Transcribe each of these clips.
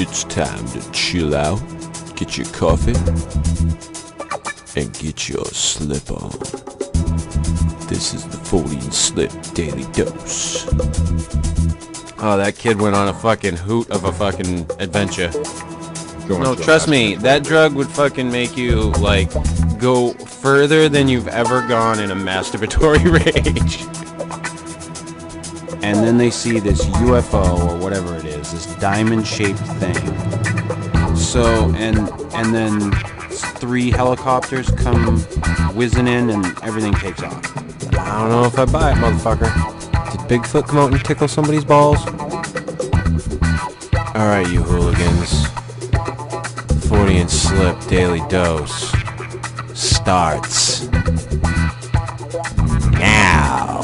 It's time to chill out, get your coffee, and get your slip on. This is the Fortean Slip Daily Dose. Oh, that kid went on a fucking hoot of a fucking adventure. No, trust me, that drug would fucking make you, like, go further than you've ever gone in a masturbatory rage. And then they see this UFO or whatever it is, this diamond-shaped thing. So, and then 3 helicopters come whizzing in and everything takes off. I don't know if I buy it, motherfucker. Did Bigfoot come out and tickle somebody's balls? Alright, you hooligans. Fortean Slip Daily Dose starts now.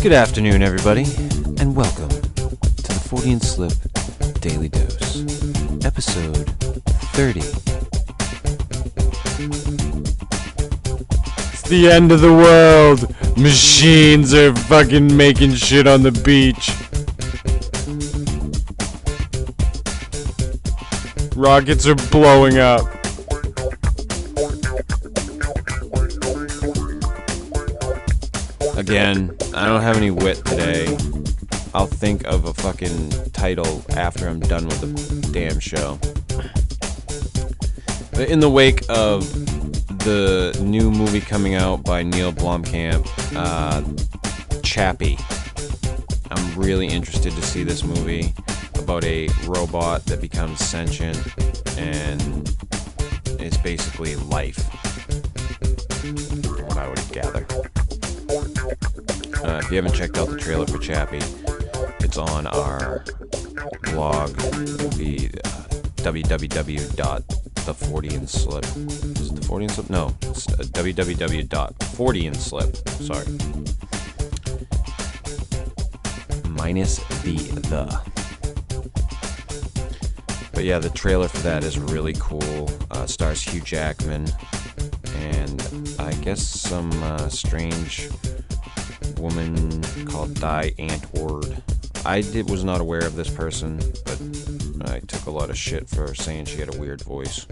Good afternoon, everybody, and welcome to the Fortean Slip Daily Dose, episode 30. It's the end of the world. Machines are fucking making shit on the beach. Rockets are blowing up. Again, I don't have any wit today. I'll think of a fucking title after I'm done with the damn show. But in the wake of the new movie coming out by Neil Blomkamp, Chappie, I'm really interested to see this movie about a robot that becomes sentient and is basically life, from what I would gather. If you haven't checked out the trailer for Chappie, it's on our blog. It'll be www.theforteanslip. Is it the Fortean Slip? No, it's www.forteanslip. Sorry. Minus the. But yeah, the trailer for that is really cool. Stars Hugh Jackman and I guess some strange woman called Die Antwoord. I was not aware of this person, but I took a lot of shit for saying she had a weird voice.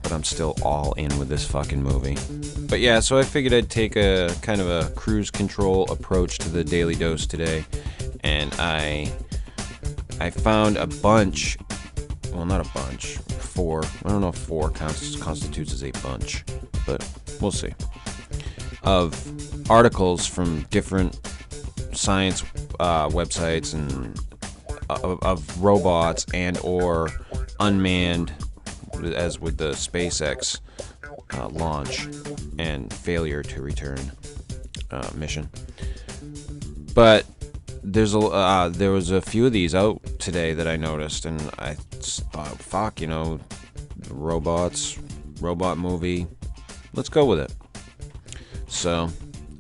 But I'm still all in with this fucking movie. But yeah, so I figured I'd take a kind of a cruise control approach to the Daily Dose today, and I found a bunch, well, not a bunch, 4. I don't know if 4 constitutes as a bunch, but we'll see. Of articles from different science websites and of robots and or unmanned, as with the SpaceX launch and failure to return mission. But there was a few of these out today that I noticed, and I thought, fuck, robot movie, let's go with it. So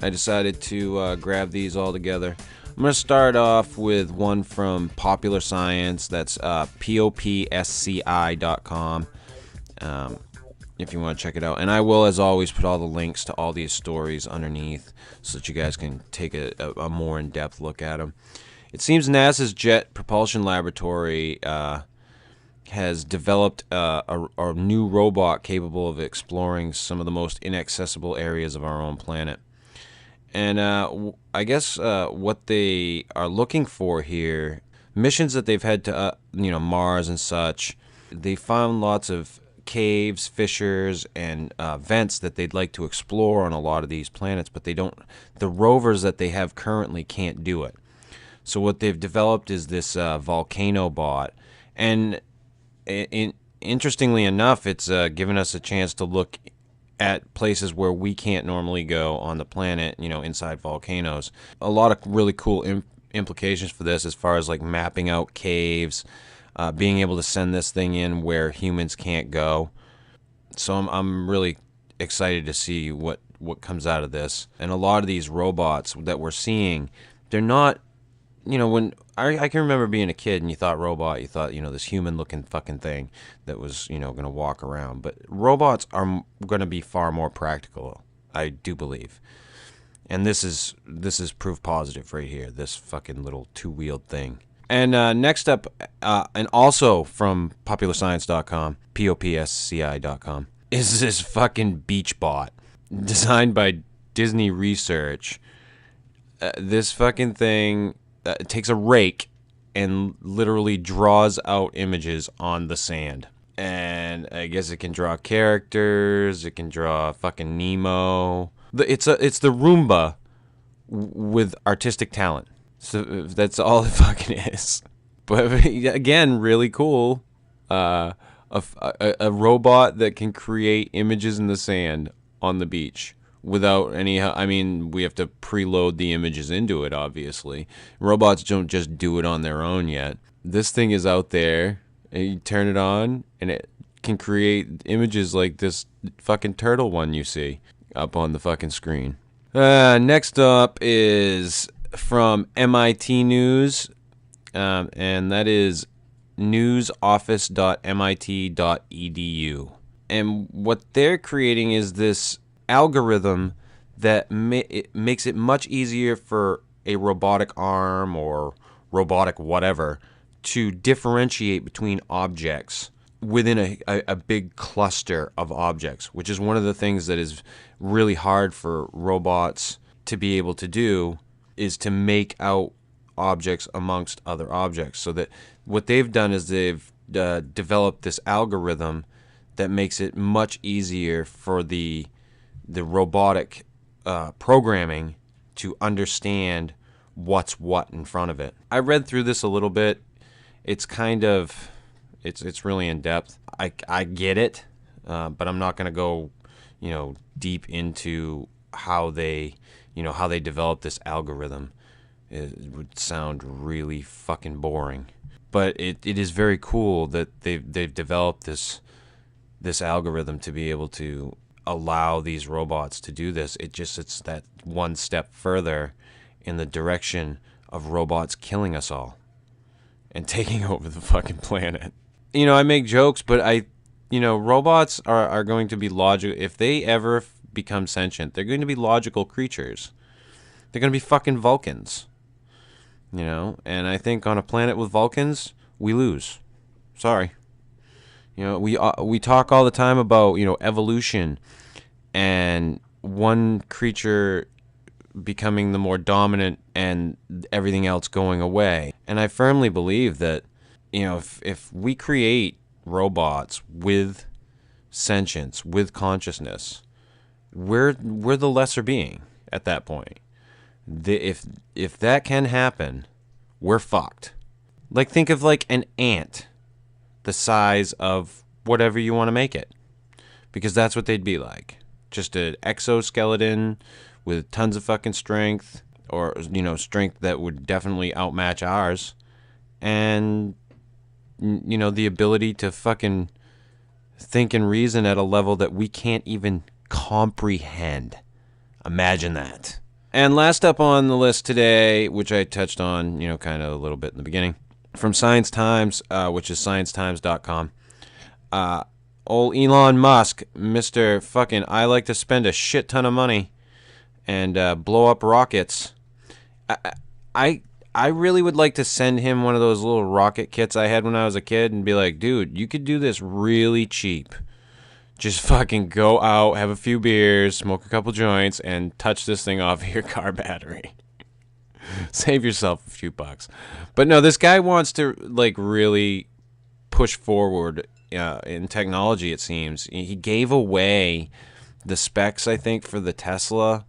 I decided to grab these all together. I'm going to start off with one from Popular Science. That's popsci.com, if you want to check it out. And I will, as always, put all the links to all these stories underneath so that you guys can take a more in-depth look at them. It seems NASA's Jet Propulsion Laboratory has developed a new robot capable of exploring some of the most inaccessible areas of our own planet. And I guess what they are looking for here, missions that they've had to Mars and such, they found lots of caves, fissures, and vents that they'd like to explore on a lot of these planets, but the rovers that they have currently can't do it. So what they've developed is this volcano bot, and interestingly enough, it's given us a chance to look at places where we can't normally go on the planet, inside volcanoes. A lot of really cool implications for this as far as like mapping out caves, being able to send this thing in where humans can't go. So I'm really excited to see what comes out of this. And a lot of these robots that we're seeing, they're not when I can remember being a kid and you thought robot, you thought, this human-looking fucking thing that was, going to walk around. But robots are going to be far more practical, I do believe. And this is proof positive right here, this fucking little two-wheeled thing. And next up, and also from popularscience.com, popsci.com, is this fucking beach bot designed by Disney Research. This fucking thing takes a rake and literally draws out images on the sand. And I guess it can draw characters. It can draw fucking Nemo. It's the Roomba with artistic talent. So that's all it fucking is. But again, really cool. A robot that can create images in the sand on the beach without any. I mean, we have to preload the images into it, obviously. Robots don't just do it on their own yet. This thing is out there, and you turn it on, and it can create images like this fucking turtle one you see up on the fucking screen. Next up is from MIT News, and that is newsoffice.mit.edu. And what they're creating is this algorithm that makes it much easier for a robotic arm or robotic whatever to differentiate between objects within a big cluster of objects, which is one of the things that is really hard for robots to be able to do, is to make out objects amongst other objects. So that what they've done is they've developed this algorithm that makes it much easier for the robotic programming to understand what's what in front of it. I read through this a little bit. It's kind of, it's really in depth. I get it, but I'm not going to go, deep into how they develop this algorithm. It would sound really fucking boring. But it is very cool that they've developed this algorithm to be able to allow these robots to do this. It's that one step further in the direction of robots killing us all and taking over the fucking planet. I make jokes, but robots are going to be logical. If they ever become sentient, they're going to be logical creatures. They're going to be fucking Vulcans. And I think on a planet with Vulcans, we lose. Sorry. We talk all the time about, evolution and one creature becoming the more dominant and everything else going away. And I firmly believe that, if we create robots with sentience, with consciousness, we're the lesser being at that point. If that can happen, we're fucked. Like, think of like an ant the size of whatever you want to make it, because that's what they'd be like. Just an exoskeleton with tons of fucking strength, or strength that would definitely outmatch ours, and the ability to fucking think and reason at a level that we can't even comprehend. Imagine that. And last up on the list today, which I touched on, kind of a little bit in the beginning, from Science Times, which is sciencetimes.com. Old Elon Musk, Mr. fucking, I like to spend a shit ton of money and blow up rockets. I really would like to send him one of those little rocket kits I had when I was a kid and be like, dude, you could do this really cheap. Just fucking go out, have a few beers, smoke a couple joints, and touch this thing off your car battery. Save yourself a few bucks. But no, this guy wants to really push forward in technology, it seems. He gave away the specs, I think, for the Tesla.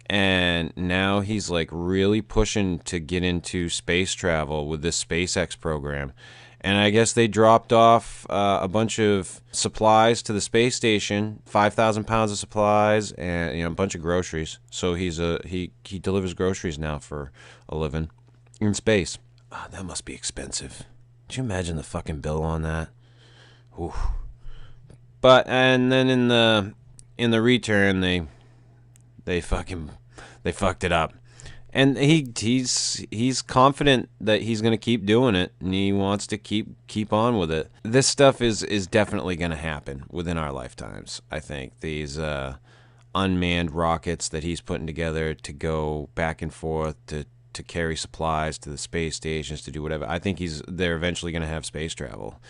And now he's really pushing to get into space travel with this SpaceX program. And I guess they dropped off a bunch of supplies to the space station, 5,000 pounds of supplies, and a bunch of groceries. So he delivers groceries now for a living in space. Oh, that must be expensive. Could you imagine the fucking bill on that? Ooh. But and then in the return they fucked it up. And he's confident that he's going to keep doing it, and he wants to keep on with it. This stuff is definitely going to happen within our lifetimes. I think these unmanned rockets that he's putting together to go back and forth to carry supplies to the space stations, to do whatever. I think they're eventually going to have space travel,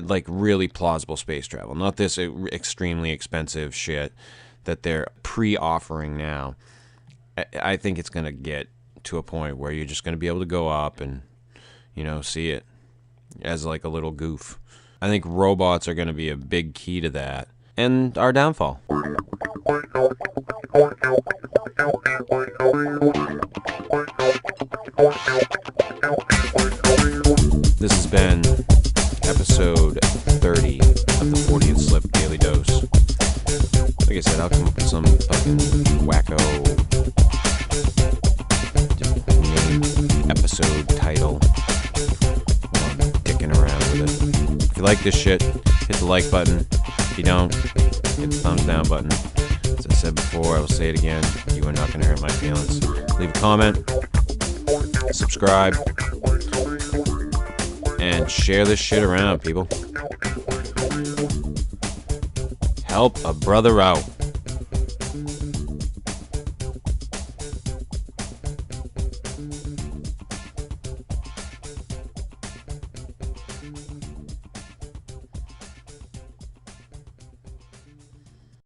like really plausible space travel, not this extremely expensive shit that they're pre-offering now. I think it's going to get to a point where you're just going to be able to go up and, see it as like a little goof. I think robots are going to be a big key to that and our downfall. This has been episode 30 of the Fortean Slip Daily Dose. Like I said, I'll come up with some fucking wacko episode title while I'm dicking around with it. If you like this shit, hit the like button. If you don't, hit the thumbs down button. As I said before, I will say it again, you are not going to hurt my feelings. Leave a comment, subscribe, and share this shit around, people. Help a brother out.